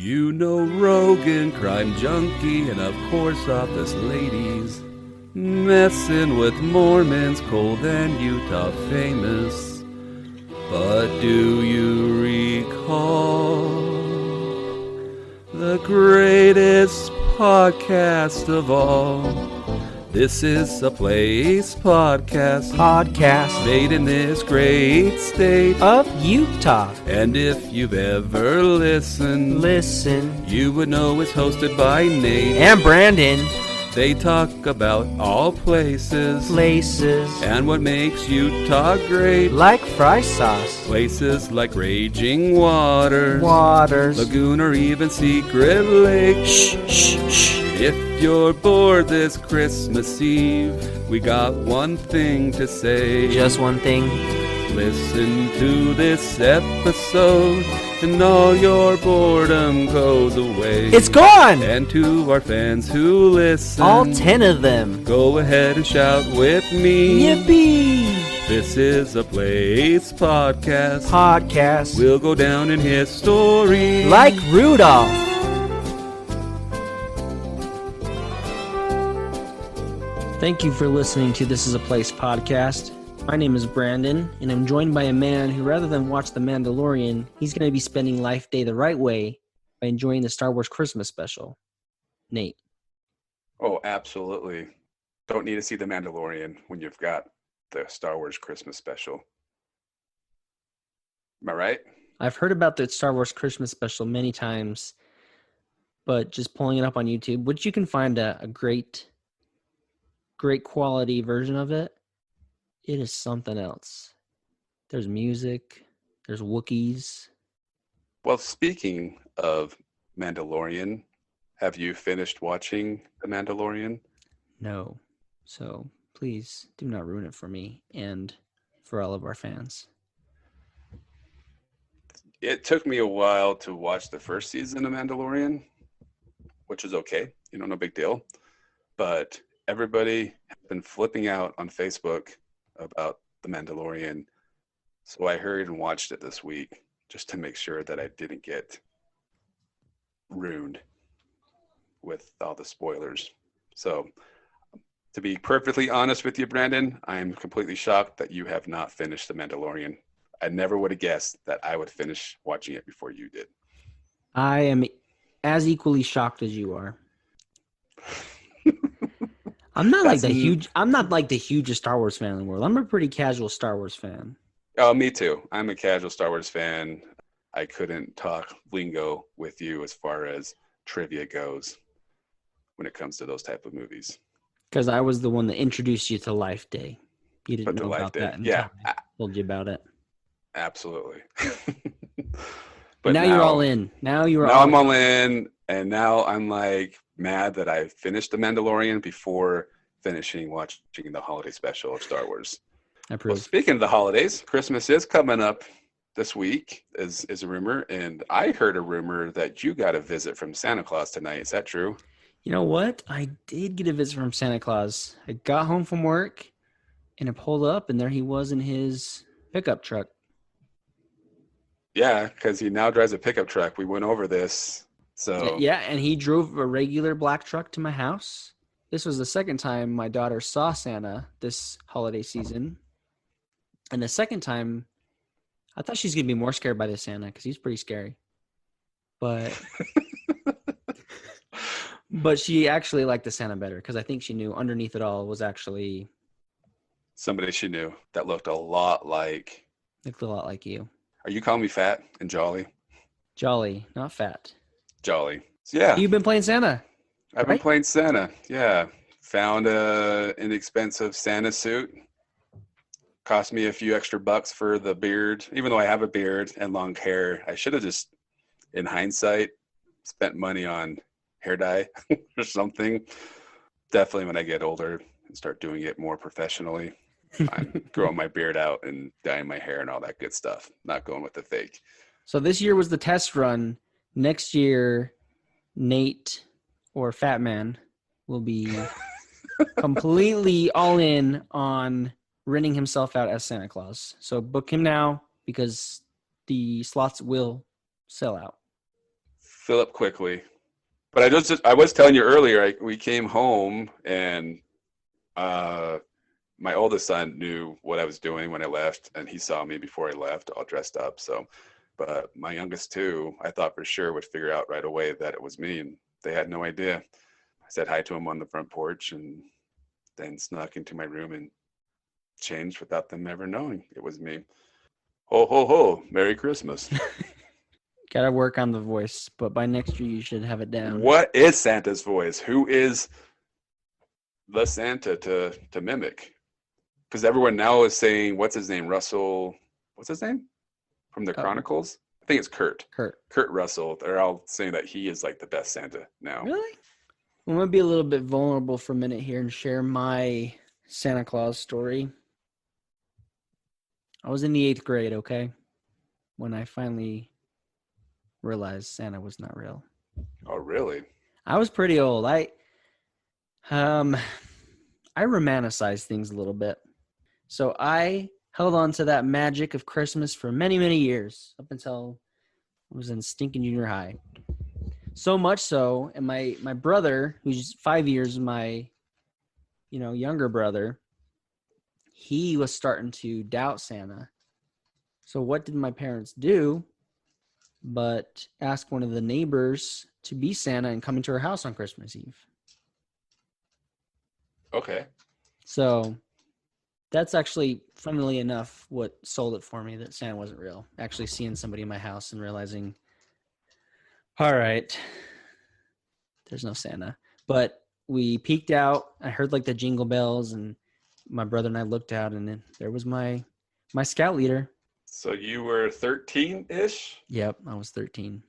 You know Rogan, crime junkie, and of course office ladies. Messing with Mormons, cold and Utah famous. But do you recall the greatest podcast of all? This is a place podcast made in this great state of Utah. And if you've ever listened, you would know it's hosted by Nate and Brandon. They talk about all places and what makes Utah great, like fry sauce, places like Raging Waters, Lagoon, or even Secret Lake. Shh. If you're bored this Christmas Eve, we got one thing to say. Just one thing. Listen to this episode, and all your boredom goes away. It's gone! And to our fans who listen, all 10 of them, go ahead and shout with me. Yippee! This is a Place podcast. We'll go down in history like Rudolph. Thank you for listening to This is a Place podcast. My name is Brandon, and I'm joined by a man who, rather than watch The Mandalorian, he's going to be spending Life Day the right way by enjoying the Star Wars Christmas special. Nate. Oh, absolutely. Don't need to see The Mandalorian when you've got the Star Wars Christmas special. Am I right? I've heard about the Star Wars Christmas special many times, but just pulling it up on YouTube, which you can find a great quality version of it, it is something else. There's music, there's Wookiees. Well, speaking of Mandalorian, have you finished watching The Mandalorian? No. So please do not ruin it for me and for all of our fans. It took me a while to watch the first season of Mandalorian, which is okay, no big deal. But everybody has been flipping out on Facebook about The Mandalorian. So I hurried and watched it this week just to make sure that I didn't get ruined with all the spoilers. So to be perfectly honest with you, Brandon, I'm completely shocked that you have not finished The Mandalorian. I never would have guessed that I would finish watching it before you did. I am as equally shocked as you are. I'm not like the hugest Star Wars fan in the world. I'm a pretty casual Star Wars fan. Oh, me too. I'm a casual Star Wars fan. I couldn't talk lingo with you as far as trivia goes when it comes to those type of movies. Because I was the one that introduced you to Life Day. You didn't know about that until I told you about it. Absolutely. But now you're all in. Now I'm all in, and now I'm like mad that I finished The Mandalorian before finishing watching the holiday special of Star Wars. I approve. Well, speaking of the holidays, Christmas is coming up this week, is a rumor, and I heard a rumor that you got a visit from Santa Claus tonight. Is that true? You know what? I did get a visit from Santa Claus. I got home from work, and I pulled up, and there he was in his pickup truck. Yeah, because he now drives a pickup truck. We went over this. So yeah, and he drove a regular black truck to my house. This was the second time my daughter saw Santa this holiday season. And the second time, I thought she's going to be more scared by the Santa because he's pretty scary. But but she actually liked the Santa better because I think she knew underneath it all was actually somebody she knew that looked a lot like you. Are you calling me fat and jolly? Jolly, not fat. Jolly. So, yeah. You've been playing Santa. I've been playing Santa. Yeah. Found an inexpensive Santa suit. Cost me a few extra bucks for the beard. Even though I have a beard and long hair, I should have just, in hindsight, spent money on hair dye or something. Definitely when I get older and start doing it more professionally, I'm growing my beard out and dyeing my hair and all that good stuff. Not going with the fake. So this year was the test run. Next year, Nate or Fat Man will be completely all in on renting himself out as Santa Claus. So book him now because the slots will sell out. fill up quickly. But I was telling you earlier, we came home and my oldest son knew what I was doing when I left, and he saw me before I left, all dressed up. So, but my youngest two, I thought for sure would figure out right away that it was me, and they had no idea. I said hi to him on the front porch, and then snuck into my room and changed without them ever knowing it was me. Ho ho ho! Merry Christmas. Gotta work on the voice, but by next year you should have it down. What is Santa's voice? Who is the Santa to mimic? Because everyone now is saying, what's his name? Russell. What's his name? From the Chronicles? I think it's Kurt. Kurt Russell. They're all saying that he is like the best Santa now. Really? I'm going to be a little bit vulnerable for a minute here and share my Santa Claus story. I was in the 8th grade, okay? When I finally realized Santa was not real. Oh, really? I was pretty old. I romanticized things a little bit. So I held on to that magic of Christmas for many, many years, up until I was in stinking junior high. So much so, and my brother, who's 5 years my, younger brother, he was starting to doubt Santa. So what did my parents do but ask one of the neighbors to be Santa and come into her house on Christmas Eve? Okay. So that's actually, funnily enough, what sold it for me, that Santa wasn't real. Actually seeing somebody in my house and realizing, all right, there's no Santa. But we peeked out. I heard like the jingle bells, and my brother and I looked out, and then there was my scout leader. So you were 13-ish? Yep, I was 13.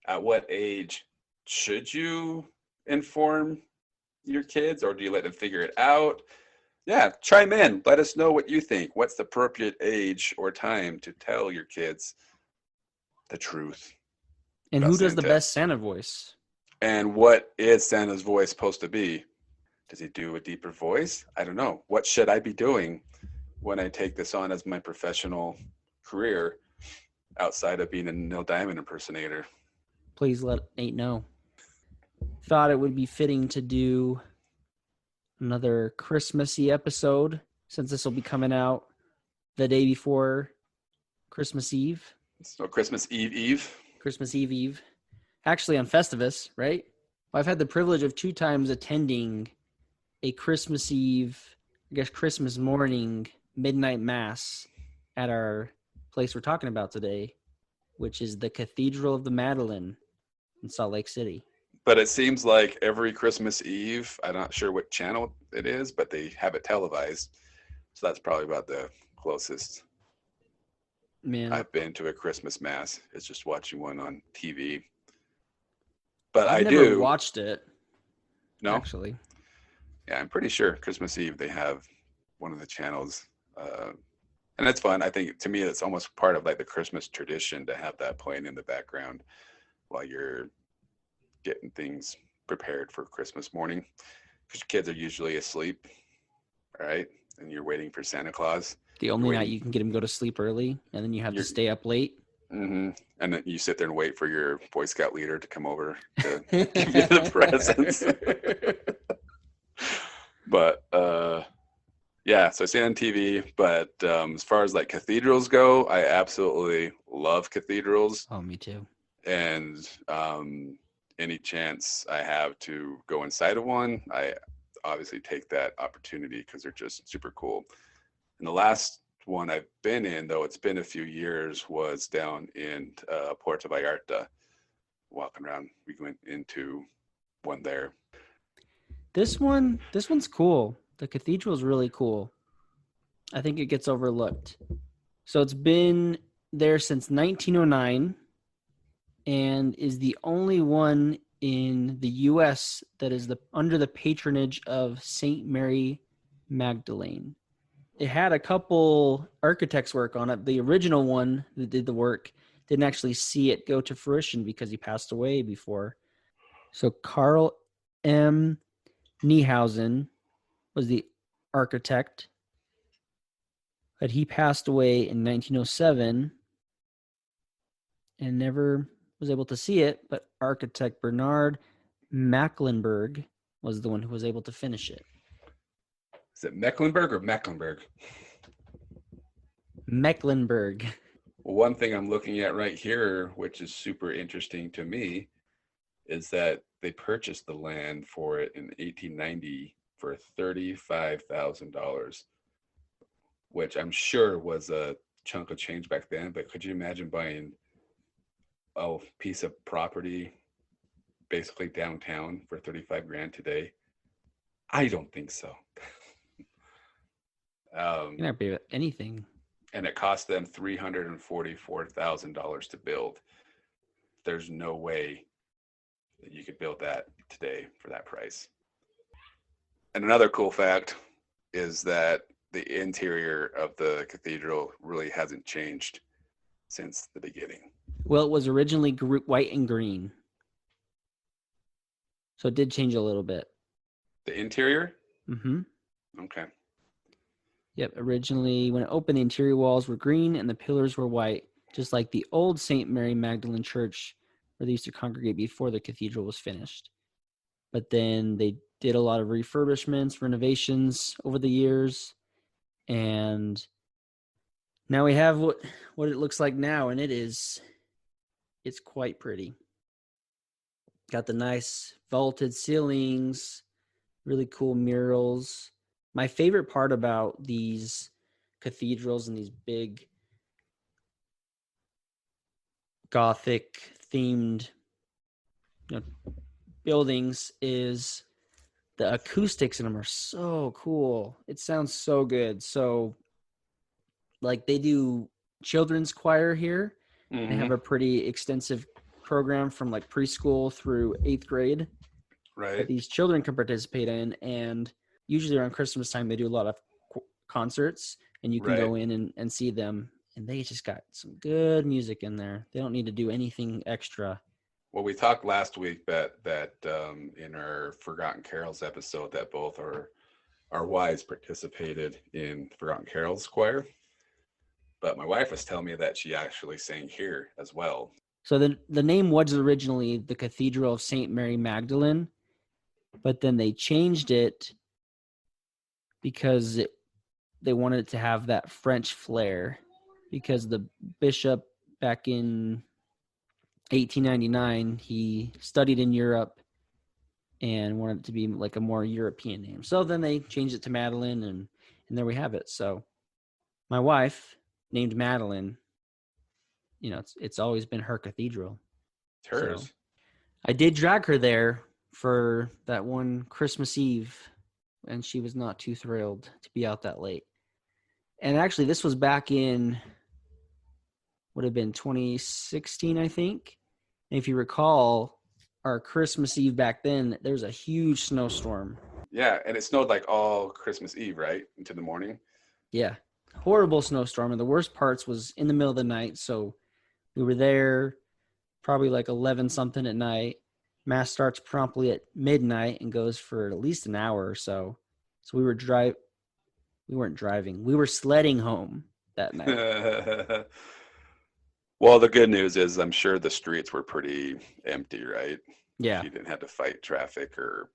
At what age should you inform your kids, or do you let them figure it out? Yeah, chime in. Let us know what you think. What's the appropriate age or time to tell your kids the truth? And about who does the Santa? best Santa voice? And what is Santa's voice supposed to be? Does he do a deeper voice? I don't know. What should I be doing when I take this on as my professional career outside of being a Neil Diamond impersonator? Please let Nate know. Thought it would be fitting to do another Christmassy episode, since this will be coming out the day before Christmas Eve. So Christmas Eve. Christmas Eve. Actually on Festivus, right? Well, I've had the privilege of 2 times attending a Christmas Eve, Christmas morning midnight mass at our place we're talking about today, which is the Cathedral of the Madeleine in Salt Lake City. But it seems like every Christmas Eve, I'm not sure what channel it is, but they have it televised. So that's probably about the closest I've been to a Christmas mass. It's just watching one on TV. But I've never watched it. No? Actually. Yeah, I'm pretty sure Christmas Eve they have one of the channels. And it's fun. I think to me it's almost part of like the Christmas tradition to have that playing in the background while you're getting things prepared for Christmas morning, because your kids are usually asleep, right? And you're waiting for Santa Claus. The only night you can get him go to sleep early, and then you have to stay up late. Mm-hmm. And then you sit there and wait for your Boy Scout leader to come over to give you the presents. But yeah, so I see it on TV. But as far as like cathedrals go, I absolutely love cathedrals. Oh, me too. And any chance I have to go inside of one, I obviously take that opportunity because they're just super cool. And the last one I've been in, though it's been a few years, was down in Puerto Vallarta. Walking around, we went into one there. This one's cool. The cathedral is really cool. I think it gets overlooked. So it's been there since 1909 and is the only one in the U.S. that is under the patronage of Saint Mary Magdalene. It had a couple architects work on it. The original one that did the work didn't actually see it go to fruition because he passed away before. So Carl M. Niehausen was the architect, but he passed away in 1907 and never was able to see it, but architect Bernard Macklenburg was the one who was able to finish it. Is it Mecklenburg or Mecklenburg? Mecklenburg. Well, one thing I'm looking at right here, which is super interesting to me, is that they purchased the land for it in 1890 for $35,000, which I'm sure was a chunk of change back then. But could you imagine buying a piece of property basically downtown for 35 grand today? I don't think so. You never pay anything. And it cost them $344,000 to build. There's no way that you could build that today for that price. And another cool fact is that the interior of the cathedral really hasn't changed since the beginning. Well, it was originally white and green. So it did change a little bit. The interior? Mm-hmm. Okay. Yep. Originally, when it opened, the interior walls were green and the pillars were white, just like the old St. Mary Magdalene Church where they used to congregate before the cathedral was finished. But then they did a lot of refurbishments, renovations over the years. And now we have what it looks like now, and it's quite pretty. Got the nice vaulted ceilings, really cool murals. My favorite part about these cathedrals and these big Gothic themed buildings is the acoustics in them are so cool. It sounds so good. So like they do children's choir here. Mm-hmm. They have a pretty extensive program from like preschool through 8th grade that these children can participate in. And usually around Christmas time, they do a lot of concerts, and you can go in and see them. And they just got some good music in there. They don't need to do anything extra. Well, we talked last week that in our Forgotten Carols episode that both our wives participated in Forgotten Carols choir. But my wife was telling me that she actually sang here as well. So the name was originally the Cathedral of St. Mary Magdalene, but then they changed it because they wanted it to have that French flair, because the bishop back in 1899, he studied in Europe and wanted it to be like a more European name. So then they changed it to Madeleine, and there we have it. So my wife, named Madeleine, it's always been her cathedral. It's hers. So I did drag her there for that one Christmas Eve, and she was not too thrilled to be out that late. And actually, this was back in, would have been 2016, I think. And if you recall, our Christmas Eve back then, there was a huge snowstorm. Yeah, and it snowed like all Christmas Eve, right? Into the morning. Yeah, horrible snowstorm. And the worst parts was in the middle of the night. So we were there probably like 11 something at night. Mass starts promptly at midnight and goes for at least an hour or so. So we weren't driving. We were sledding home that night. Well, the good news is I'm sure the streets were pretty empty, right? Yeah. You didn't have to fight traffic, or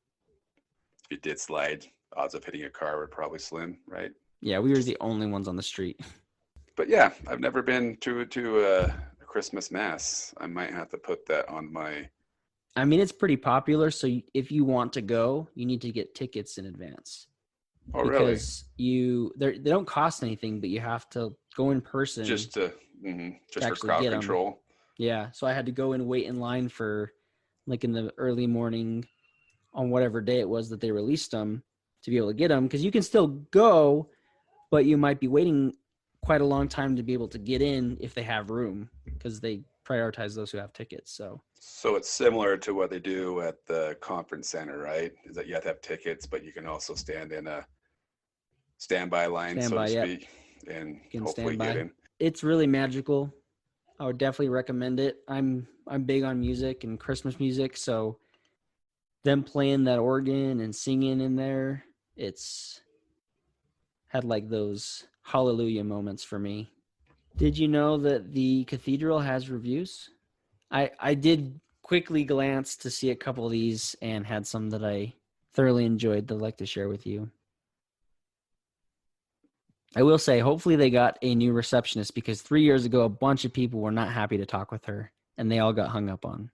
if you did slide, odds of hitting a car were probably slim, right? Yeah, we were the only ones on the street. But yeah, I've never been to a Christmas mass. I might have to put that on my... I mean, it's pretty popular, so if you want to go, you need to get tickets in advance. Oh, because really? They don't cost anything, but you have to go in person. Just for crowd control. Yeah, so I had to go and wait in line for like in the early morning on whatever day it was that they released them to be able to get them, because you can still go, but you might be waiting quite a long time to be able to get in if they have room, because they prioritize those who have tickets. So it's similar to what they do at the conference center, right? Is that you have to have tickets, but you can also stand in a standby line, so to speak, and hopefully get in. It's really magical. I would definitely recommend it. I'm big on music and Christmas music, so them playing that organ and singing in there, it's had like those hallelujah moments for me. Did you know that the cathedral has reviews? I did quickly glance to see a couple of these and had some that I thoroughly enjoyed that I'd like to share with you. I will say, hopefully they got a new receptionist because 3 years ago, a bunch of people were not happy to talk with her and they all got hung up on.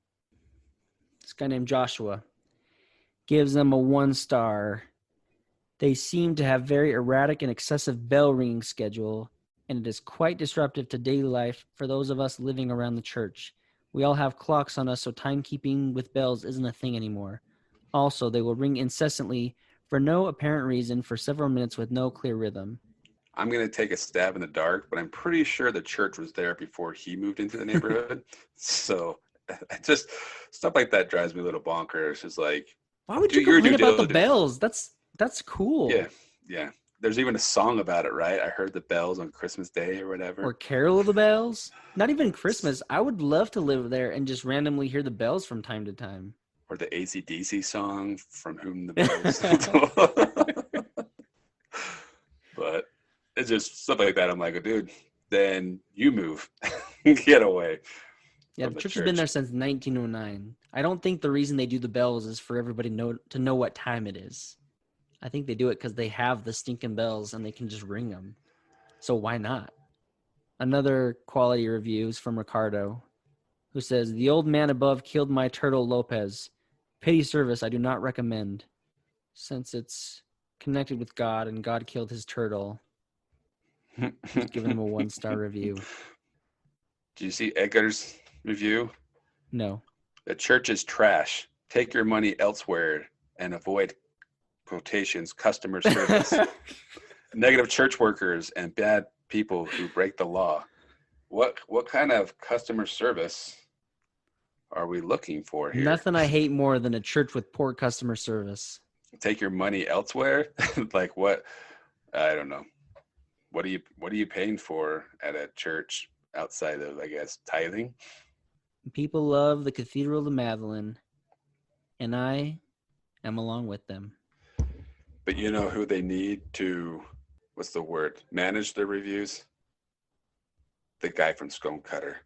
This guy named Joshua gives them a 1 star. They seem to have very erratic and excessive bell ringing schedule, and it is quite disruptive to daily life for those of us living around the church. We all have clocks on us, so timekeeping with bells isn't a thing anymore. Also, they will ring incessantly for no apparent reason for several minutes with no clear rhythm. I'm going to take a stab in the dark, but I'm pretty sure the church was there before he moved into the neighborhood. So just stuff like that drives me a little bonkers. It's just like, Why would do you your complain due about the diligence. bells? That's cool. Yeah. There's even a song about it, right? I heard the bells on Christmas Day or whatever. Or Carol of the Bells. Not even Christmas. I would love to live there and just randomly hear the bells from time to time. Or the AC/DC song, From Whom the Bells. But it's just stuff like that. I'm like, dude, then you move. Get away. Yeah, from the church has been there since 1909. I don't think the reason they do the bells is for everybody to know what time it is. I think they do it because they have the stinking bells and they can just ring them. So why not? Another quality review is from Ricardo, who says, "The old man above killed my turtle Lopez. Pity service I do not recommend, since it's connected with God and God killed his turtle." He's giving him a 1 star review. Do you see Edgar's review? No. The church is trash. Take your money elsewhere and avoid quotations customer service. Negative church workers and bad people who break the law. What kind of customer service are we looking for here? Nothing I hate more than a church with poor customer service. Take your money elsewhere? Like what? I don't know. What are you paying for at a church outside of, I guess, tithing? People love the Cathedral of Madeleine, and I am along with them. But you know who they need to, what's the word, manage their reviews? The guy from Scone Cutter.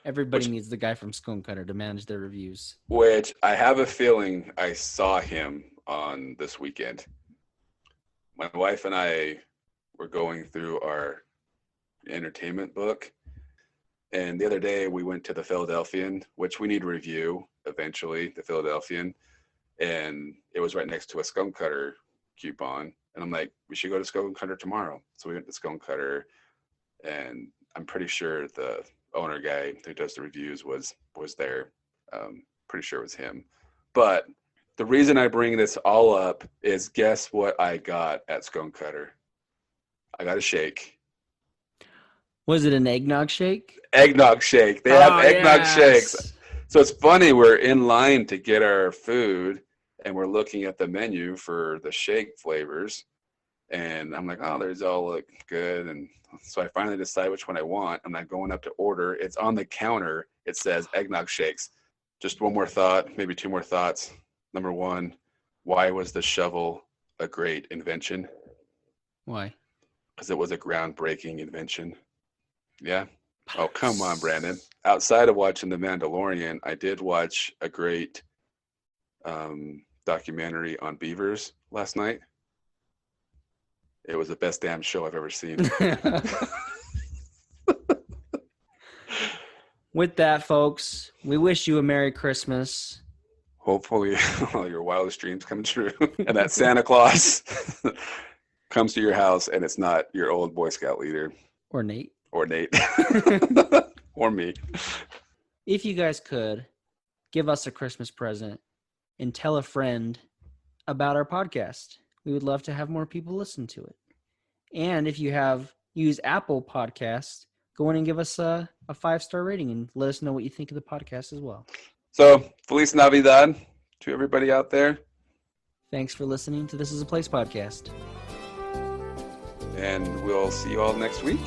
Everybody needs the guy from Scone Cutter to manage their reviews. Which I have a feeling I saw him on this weekend. My wife and I were going through our entertainment book. And the other day we went to the Philadelphian, which we need to review eventually, the Philadelphian. And it was right next to a Scone Cutter coupon. And I'm like, we should go to Scone Cutter tomorrow. So we went to Scone Cutter, and I'm pretty sure the owner guy who does the reviews was there. Pretty sure it was him. But the reason I bring this all up is, guess what I got at Scone Cutter? I got a shake. Was it an eggnog shake? Eggnog shake. They have eggnog yes. shakes. So it's funny, we're in line to get our food, and we're looking at the menu for the shake flavors. And I'm like, oh, these all look good. And so I finally decide which one I want. I'm not going up to order. It's on the counter. It says eggnog shakes. Just one more thought, maybe 2 more thoughts. Number 1, why was the shovel a great invention? Why? Because it was a groundbreaking invention. Yeah. Oh, come on, Brandon. Outside of watching The Mandalorian, I did watch a great documentary on beavers last night. It was the best damn show I've ever seen. With that, folks, we wish you a Merry Christmas. Hopefully all your wildest dreams come true. And that Santa Claus comes to your house and it's not your old Boy Scout leader. Or Nate. Or Nate. Or me. If you guys could, give us a Christmas present and tell a friend about our podcast. We would love to have more people listen to it. And if you use Apple Podcasts, go in and give us a 5-star rating and let us know what you think of the podcast as well. So, Feliz Navidad to everybody out there. Thanks for listening to This Is a Place podcast. And we'll see you all next week.